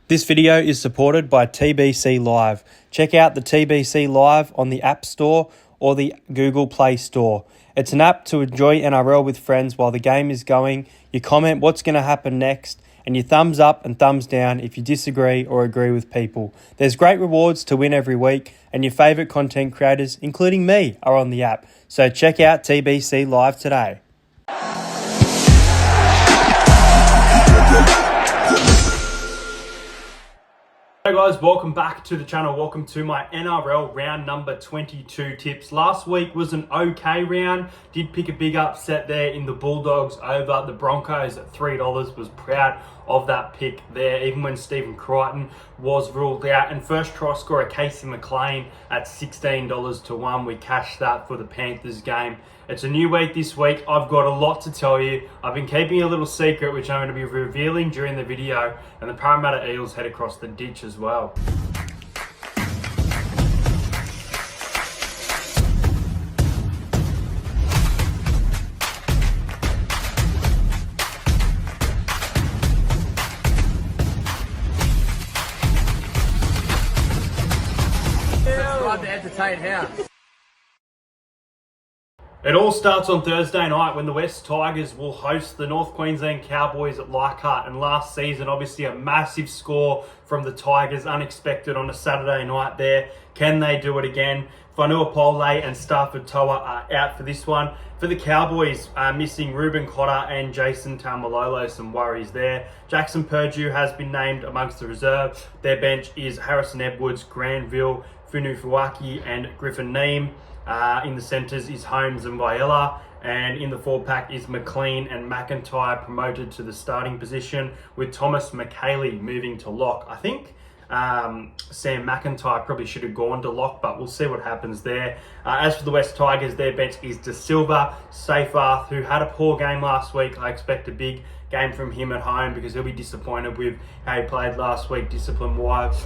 This video is supported by TBC Live. Check out the TBC Live on the App Store or the Google Play Store. It's an app to enjoy NRL with friends while the game is going. You comment what's going to happen next, and you thumbs up and thumbs down if you disagree or agree with people. There's great rewards to win every week, and your favourite content creators, including me, are on the app. So check out TBC Live today. Hey guys, welcome back to the channel. Welcome to my NRL round number 22 tips. Last week was an okay round. Did pick a big upset there in the Bulldogs over the Broncos at $3. Was proud of that pick there, even when Stephen Crichton was ruled out. And first try scorer Casey McLean at $16 to 1. We cashed that for the Panthers game. It's a new week this week. I've got a lot to tell you. I've been keeping a little secret, which I'm going to be revealing during the video. And the Parramatta Eels head across the ditch as well. Subscribe to Entertain House. It all starts on Thursday night when the West Tigers will host the North Queensland Cowboys at Leichhardt. And last season, obviously a massive score from the Tigers, unexpected on a Saturday night there. Can they do it again? Whanua Pole and Stafford Toa are out for this one. For the Cowboys, missing Ruben Cotter and Jason Taumalolo, some worries there. Jackson Purdue has been named amongst the reserve. Their bench is Harrison Edwards, Granville, Funu Fuaki and Griffin Neem. In the centres is Holmes and Viella, and in the forward pack is McLean and McIntyre promoted to the starting position, with Thomas McHaley moving to lock. I think Sam McIntyre probably should have gone to lock, but we'll see what happens there. As for the West Tigers, their bench is De Silva, Seyfarth, who had a poor game last week. I expect a big game from him at home because he'll be disappointed with how he played last week discipline-wise.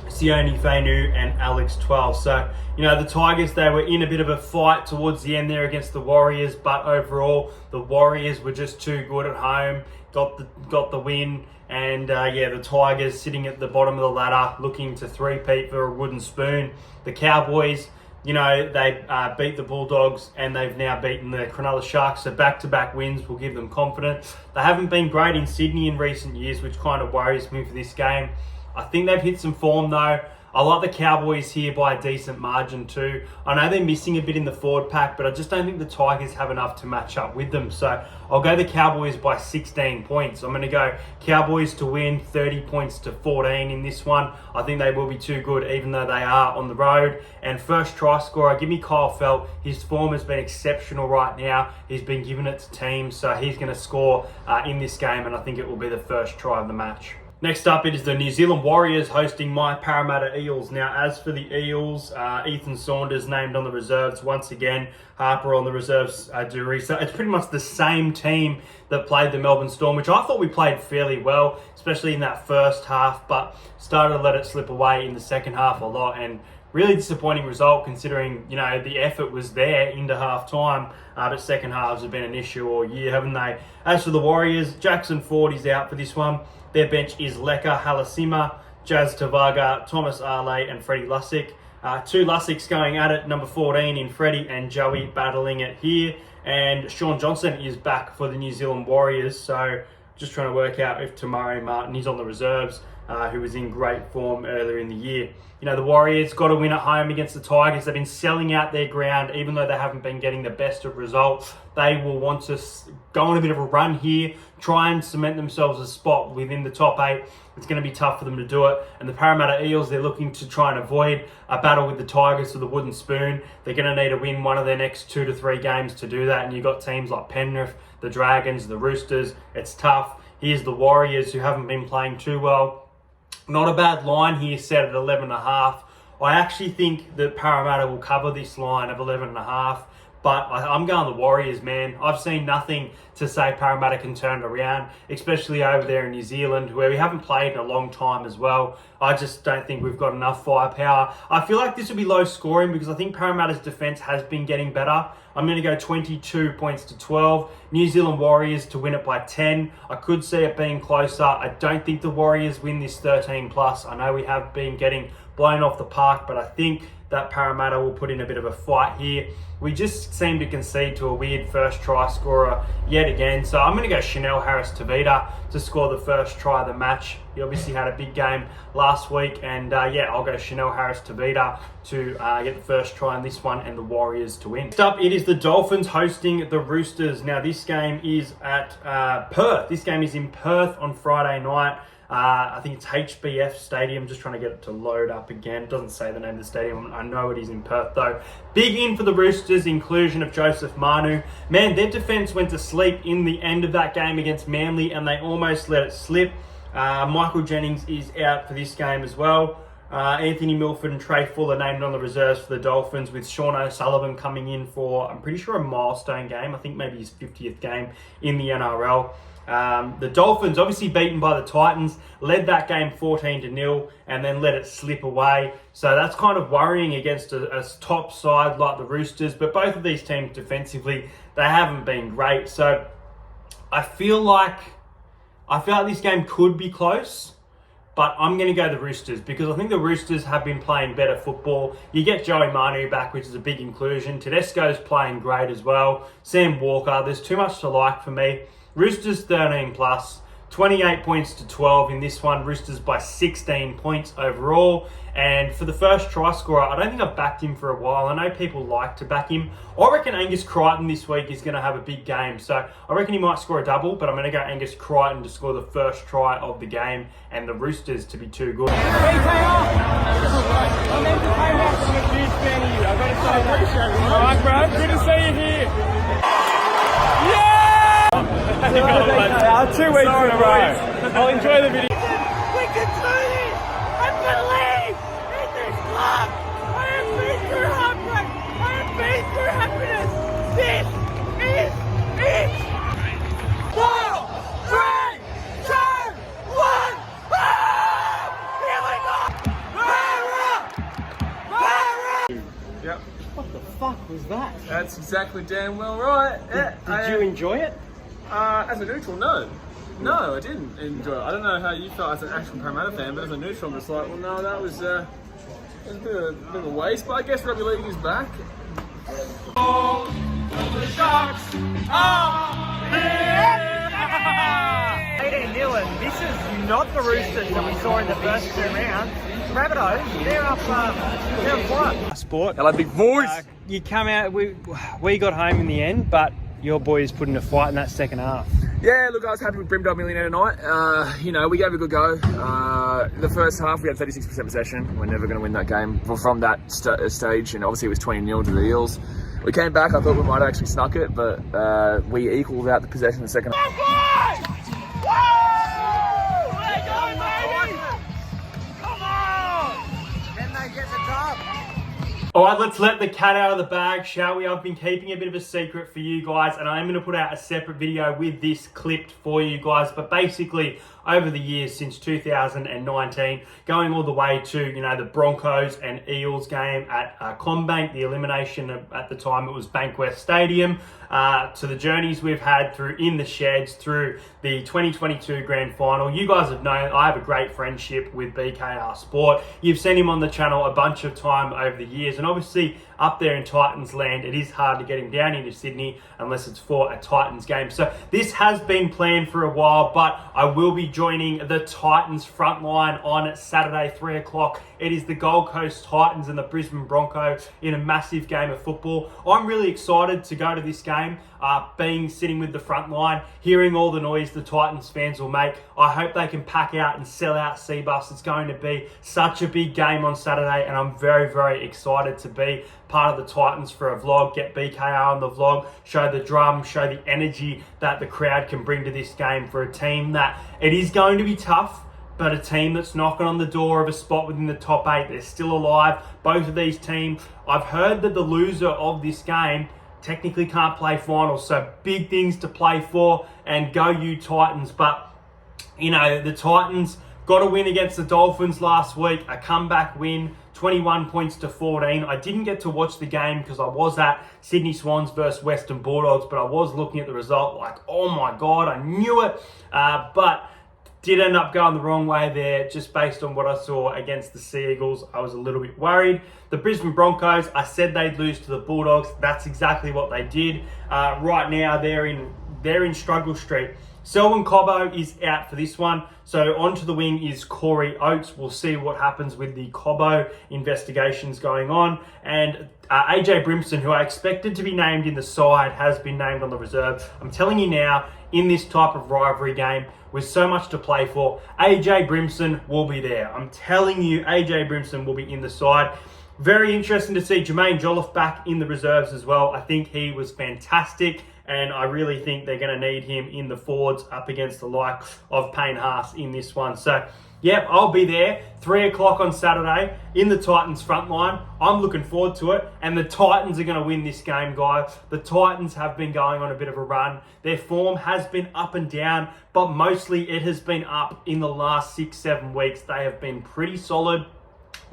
Sione Fainu and Alex 12. So, the Tigers, they were in a bit of a fight towards the end there against the Warriors, but overall, the Warriors were just too good at home, got the win, and the Tigers sitting at the bottom of the ladder, looking to three-peat for a wooden spoon. The Cowboys, they beat the Bulldogs, and they've now beaten the Cronulla Sharks, so back-to-back wins will give them confidence. They haven't been great in Sydney in recent years, which kind of worries me for this game. I think they've hit some form though. I like the Cowboys here by a decent margin too. I know they're missing a bit in the forward pack, but I just don't think the Tigers have enough to match up with them. So I'll go the Cowboys by 16 points. I'm going to go Cowboys to win 30 points to 14 in this one. I think they will be too good, even though they are on the road. And first try scorer, give me Kyle Felt. His form has been exceptional right now. He's been giving it to teams, so he's going to score in this game, and I think it will be the first try of the match. Next up, it is the New Zealand Warriors hosting my Parramatta Eels. Now, as for the Eels, Ethan Saunders named on the reserves once again. Harper on the reserves, Dury. So it's pretty much the same team that played the Melbourne Storm, which I thought we played fairly well, especially in that first half, but started to let it slip away in the second half a lot. And really disappointing result considering, the effort was there into half time, but second halves have been an issue all year, haven't they? As for the Warriors, Jackson Ford is out for this one. Their bench is Leka Halasima, Jazz Tavaga, Thomas Arley and Freddie Lussick. Two Lussicks going at it, number 14 in Freddie and Joey battling it here. And Sean Johnson is back for the New Zealand Warriors, so just trying to work out if Tamari Martin, he's on the reserves, who was in great form earlier in the year. The Warriors got to win at home against the Tigers. They've been selling out their ground, even though they haven't been getting the best of results. They will want to go on a bit of a run here, try and cement themselves a spot within the top 8. It's going to be tough for them to do it. And the Parramatta Eels, they're looking to try and avoid a battle with the Tigers for the wooden spoon. They're going to need to win one of their next 2 to 3 games to do that. And you've got teams like Penrith, the Dragons, the Roosters. It's tough. Here's the Warriors, who haven't been playing too well. Not a bad line here, set at 11.5. I actually think that Parramatta will cover this line of 11.5, But I'm going the Warriors, man. I've seen nothing to say Parramatta can turn it around, especially over there in New Zealand, where we haven't played in a long time as well. I just don't think we've got enough firepower. I feel like this will be low scoring because I think Parramatta's defence has been getting better. I'm going to go 22 points to 12. New Zealand Warriors to win it by 10. I could see it being closer. I don't think the Warriors win this 13 plus. I know we have been getting blown off the park, but I think that Parramatta will put in a bit of a fight here. We just seem to concede to a weird first try scorer yet again. So I'm going to go Chanel Harris-Tavita to score the first try of the match. He obviously had a big game last week. And I'll go Chanel Harris-Tavita to get the first try in this one and the Warriors to win. Next up, it is the Dolphins hosting the Roosters. Now, this game is at Perth. This game is in Perth on Friday night. I think it's HBF Stadium. Just trying to get it to load up again. It doesn't say the name of the stadium. I know it is in Perth though. Big in for the Roosters, inclusion of Joseph Manu. Man, their defence went to sleep in the end of that game against Manly and they almost let it slip. Michael Jennings is out for this game as well. Anthony Milford and Trey Fuller named on the reserves for the Dolphins, with Sean O'Sullivan coming in for, I'm pretty sure, a milestone game. I think maybe his 50th game in the NRL. The Dolphins, obviously beaten by the Titans, led that game 14-0 and then let it slip away. So that's kind of worrying against a top side like the Roosters. But both of these teams defensively, they haven't been great. So I feel like this game could be close. But I'm going to go the Roosters because I think the Roosters have been playing better football. You get Joey Manu back, which is a big inclusion. Tedesco's playing great as well. Sam Walker, there's too much to like for me. Roosters 13 plus, 28 points to 12 in this one. Roosters by 16 points overall. And for the first try scorer, I don't think I've backed him for a while. I know people like to back him. I reckon Angus Crichton this week is going to have a big game. So I reckon he might score a double, but I'm going to go Angus Crichton to score the first try of the game and the Roosters to be too good. I'm a huge fan of you. I've got to say, I appreciate it. All right, bro. Good to see you here. Yeah! 2 weeks in a row. I'll enjoy the video. We can do this! I believe in this club! I have been through heartbreak! I have been through happiness! This is it! 4, 3, 2, 1! Here we go! Yep. What the fuck was that? That's exactly damn well right. Did you enjoy it? As a neutral, no. No, I didn't enjoy it. I don't know how you felt as an actual Parramatta fan, but as a neutral, I'm just like, well, no, that was a bit of a waste. But I guess rugby league is back. The Sharks are here! 18-0, and this is not the Roosters that we saw in the first 2 rounds. Rabbitohs, they're up front. Sport. Hello, big boys. You come out, we got home in the end, but your boys put in a fight in that second half. Yeah, look, I was happy with Brimdog Millionaire tonight. We gave it a good go. The first half, we had 36% possession. We're never going to win that game from that stage, and obviously it was 20-0 to the Eels. We came back, I thought we might have actually snuck it, but we equalled out the possession in the second half. All right, let's let the cat out of the bag, shall we? I've been keeping a bit of a secret for you guys, and I'm going to put out a separate video with this clipped for you guys. But basically, over the years since 2019, going all the way to, the Broncos and Eels game at CommBank, the elimination at the time it was Bankwest Stadium, to the journeys we've had through In the Sheds, through the 2022 Grand Final. You guys have known I have a great friendship with BKR Sport. You've seen him on the channel a bunch of time over the years, and obviously up there in Titans land, it is hard to get him down into Sydney unless it's for a Titans game. So this has been planned for a while, but I will be joining the Titans front line on Saturday, 3 o'clock. It is the Gold Coast Titans and the Brisbane Broncos in a massive game of football. I'm really excited to go to this game, sitting with the front line, hearing all the noise the Titans fans will make. I hope they can pack out and sell out Cbus. It's going to be such a big game on Saturday, and I'm very, very excited to be part of the Titans for a vlog, get BKR on the vlog, show the drum, show the energy that the crowd can bring to this game for a team that it is going to be tough, but a team that's knocking on the door of a spot within the top 8. They're still alive. Both of these teams, I've heard that the loser of this game technically can't play finals. So big things to play for, and go you Titans. But, you know, the Titans got a win against the Dolphins last week, a comeback win, 21 points to 14. I didn't get to watch the game because I was at Sydney Swans versus Western Bulldogs, but I was looking at the result like, oh my God, I knew it. But did end up going the wrong way there just based on what I saw against the Sea Eagles. I was a little bit worried. The Brisbane Broncos, I said they'd lose to the Bulldogs. That's exactly what they did. Right now, they're in struggle street. Selwyn Cobbo is out for this one. So onto the wing is Corey Oates. We'll see what happens with the Cobbo investigations going on. And AJ Brimson, who I expected to be named in the side, has been named on the reserve. I'm telling you now, in this type of rivalry game, with so much to play for, AJ Brimson will be there. I'm telling you, AJ Brimson will be in the side. Very interesting to see Jermaine Jolliffe back in the reserves as well. I think he was fantastic, and I really think they're going to need him in the forwards up against the like of Payne Haas in this one. So, yep, I'll be there 3 o'clock on Saturday in the Titans front line. I'm looking forward to it, and the Titans are going to win this game, guys. The Titans have been going on a bit of a run. Their form has been up and down, but mostly it has been up in the last 6-7 weeks. They have been pretty solid.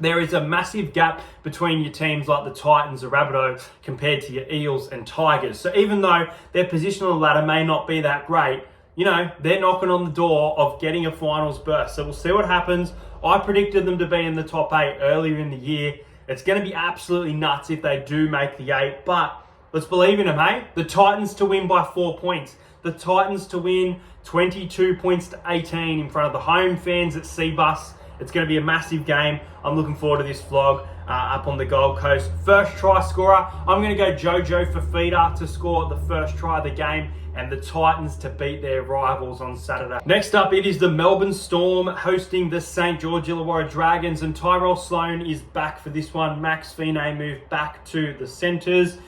There is a massive gap between your teams like the Titans or Rabbitohs compared to your Eels and Tigers. So even though their position on the ladder may not be that great, you know, they're knocking on the door of getting a finals berth. So we'll see what happens. I predicted them to be in the top 8 earlier in the year. It's going to be absolutely nuts if they do make the 8. But let's believe in them, eh? The Titans to win by 4 points. The Titans to win 22 points to 18 in front of the home fans at Seabus. It's going to be a massive game. I'm looking forward to this vlog up on the Gold Coast. First try scorer, I'm going to go Jojo Fafita to score the first try of the game, and the Titans to beat their rivals on Saturday. Next up, it is the Melbourne Storm hosting the St. George Illawarra Dragons, and Tyrell Sloan is back for this one. Max Fine moved back to the centres.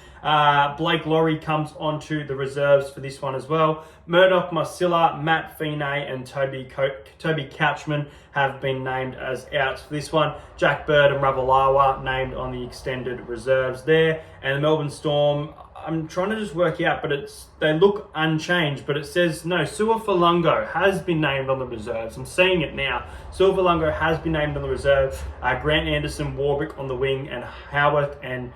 Blake Laurie comes onto the reserves for this one as well. Murdoch Marcilla, Matt Fine, and Toby Couchman have been named as outs for this one. Jack Bird and Ravalawa named on the extended reserves there. And the Melbourne Storm, I'm trying to just work out, but they look unchanged, but it says, no, Suafalungo has been named on the reserves. I'm seeing it now. Suafalungo has been named on the reserve. Grant Anderson, Warwick on the wing, and Howarth and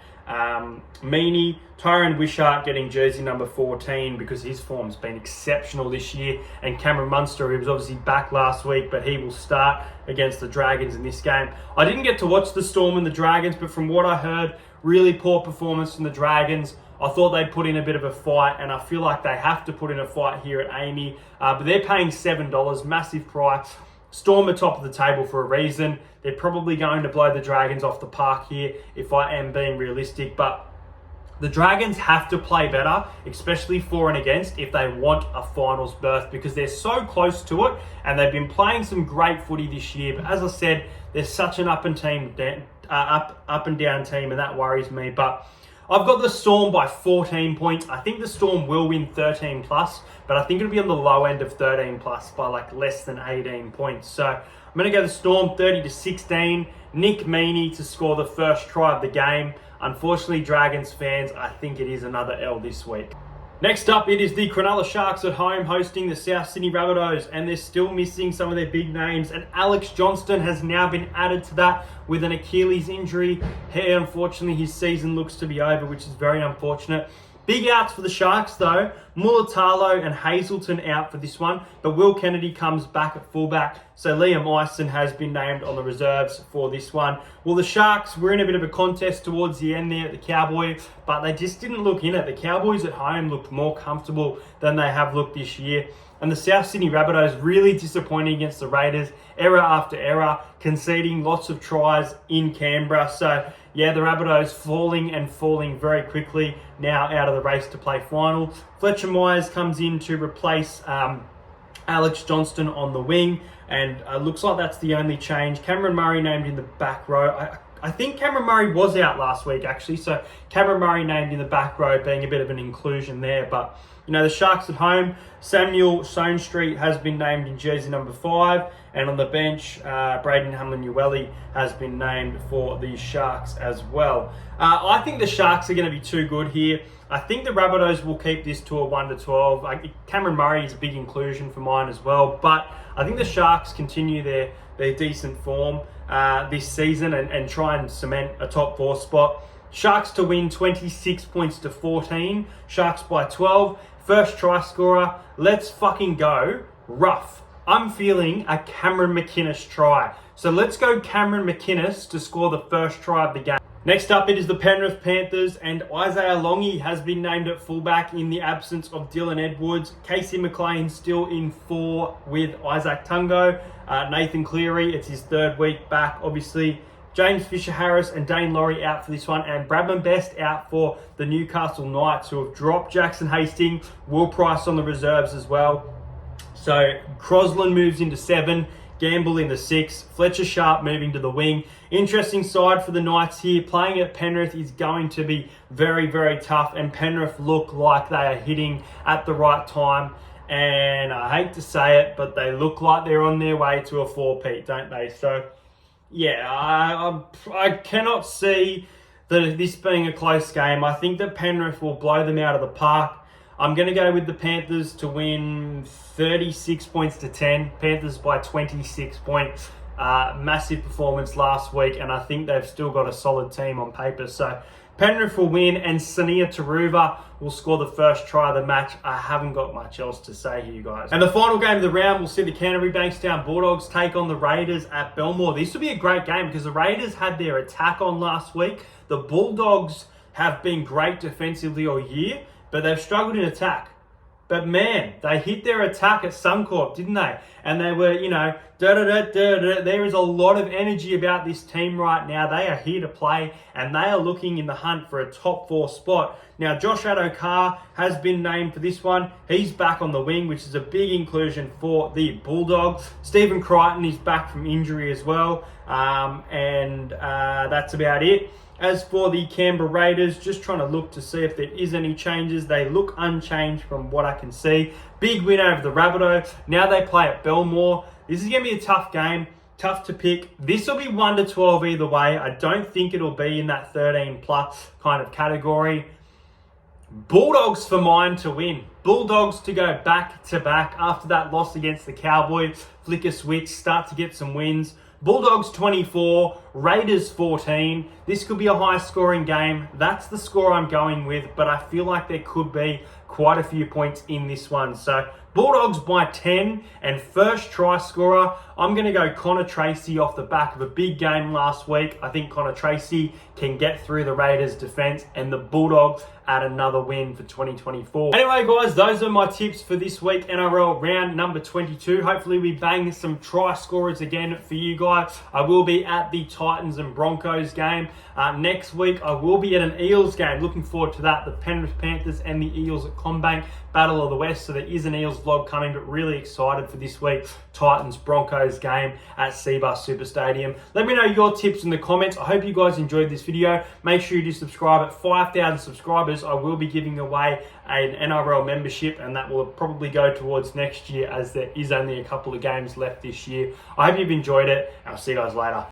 Meaney. Tyron Wishart getting jersey number 14 because his form's been exceptional this year. And Cameron Munster, who was obviously back last week, but he will start against the Dragons in this game. I didn't get to watch the Storm and the Dragons, but from what I heard, really poor performance from the Dragons. I thought they'd put in a bit of a fight, and I feel like they have to put in a fight here at Amy. But they're paying $7, massive price. Storm are top of the table for a reason. They're probably going to blow the Dragons off the park here, if I am being realistic. But the Dragons have to play better, especially for and against, if they want a finals berth, because they're so close to it, and they've been playing some great footy this year. But as I said, they're such an up and down team, and that worries me. But I've got the Storm by 14 points. I think the Storm will win 13 plus, but I think it'll be on the low end of 13 plus by like less than 18 points. So I'm going to go the Storm 30-16. Nick Meaney to score the first try of the game. Unfortunately, Dragons fans, I think it is another L this week. Next up, it is the Cronulla Sharks at home hosting the South Sydney Rabbitohs, and they're still missing some of their big names, and Alex Johnston has now been added to that with an Achilles injury. Here, unfortunately, his season looks to be over, which is very unfortunate. Big outs for the Sharks, though. Mulatalo and Hazelton out for this one, but Will Kennedy comes back at fullback, so Liam Eisen has been named on the reserves for this one. Well, the Sharks were in a bit of a contest towards the end there at the Cowboys, but they just didn't look in it. The Cowboys at home looked more comfortable than they have looked this year. And the South Sydney Rabbitohs really disappointing against the Raiders, error after error, conceding lots of tries in Canberra. So, yeah, the Rabbitohs falling very quickly, now out of the race to play final. Fletcher Myers comes in to replace Alex Johnston on the wing, and looks like that's the only change. Cameron Murray named in the back row. I think Cameron Murray was out last week, actually. So Cameron Murray named in the back row, being a bit of an inclusion there. But, you know, the Sharks at home, Samuel Soanstreet has been named in jersey number 5. And on the bench, Braden Hamlin-Uele has been named for the Sharks as well. I think the Sharks are going to be too good here. I think the Rabbitohs will keep this to a 1-12. Cameron Murray is a big inclusion for mine as well. But I think the Sharks continue their decent form this season and try and cement a top 4 spot. Sharks to win 26 points to 14. Sharks by 12. First try scorer. Let's fucking go. Rough. I'm feeling a Cameron McInnes try. So let's go Cameron McInnes to score the first try of the game. Next up, it is the Penrith Panthers, and Isaiah Longy has been named at fullback in the absence of Dylan Edwards. Casey McLean still in 4 with Isaac Tungo. Nathan Cleary, it's his 3rd week back, obviously. James Fisher-Harris and Dane Laurie out for this one, and Bradman Best out for the Newcastle Knights, who have dropped Jackson Hastings. Will Price on the reserves as well. So Crosland moves into 7, Gamble into 6, Fletcher Sharp moving to the wing. Interesting side for the Knights here. Playing at Penrith is going to be very, very tough, and Penrith look like they are hitting at the right time. And I hate to say it, but they look like they're on their way to a 4-peat, don't they? So, yeah, I cannot see this being a close game. I think that Penrith will blow them out of the park. I'm going to go with the Panthers to win 36 points to 10. Panthers by 26 points. Massive performance last week, and I think they've still got a solid team on paper. So Penrith will win, and Sania Taruva will score the first try of the match. I haven't got much else to say here, guys. And the final game of the round, we'll see the Canterbury Bankstown Bulldogs take on the Raiders at Belmore. This will be a great game because the Raiders had their attack on last week. The Bulldogs have been great defensively all year, but they've struggled in attack. But man, they hit their attack at Suncorp, didn't they? And they were, you know, There is a lot of energy about this team right now. They are here to play, and they are looking in the hunt for a top 4 spot. Now, Josh Addo-Carr has been named for this one. He's back on the wing, which is a big inclusion for the Bulldogs. Stephen Crichton is back from injury as well. That's about it. As for the Canberra Raiders, just trying to look to see if there is any changes. They look unchanged from what I can see. Big win over the Rabbitohs. Now they play at Belmore. This is going to be a tough game, tough to pick. This will be 1-12 either way. I don't think it'll be in that 13 plus kind of category. Bulldogs for mine to win. Bulldogs to go back to back after that loss against the Cowboys. Flick a switch, start to get some wins. Bulldogs 24, Raiders 14. This could be a high-scoring game. That's the score I'm going with, but I feel like there could be quite a few points in this one. So Bulldogs by 10, and first try scorer, I'm going to go Connor Tracy off the back of a big game last week. I think Connor Tracy can get through the Raiders' defense, and the Bulldogs add another win for 2024. Anyway, guys, those are my tips for this week, NRL round number 22. Hopefully we bang some try scorers again for you guys. I will be at the Titans and Broncos game. Next week, I will be at an Eels game. Looking forward to that. The Penrith Panthers and the Eels at CommBank, Battle of the West. So there is an Eels vlog coming, but really excited for this week's Titans Broncos game at Cbus Super Stadium. Let me know your tips in the comments. I hope you guys enjoyed this video. Make sure you do subscribe. At 5,000 subscribers, I will be giving away an NRL membership, and that will probably go towards next year, as there is only a couple of games left this year. I hope you've enjoyed it. I'll see you guys later.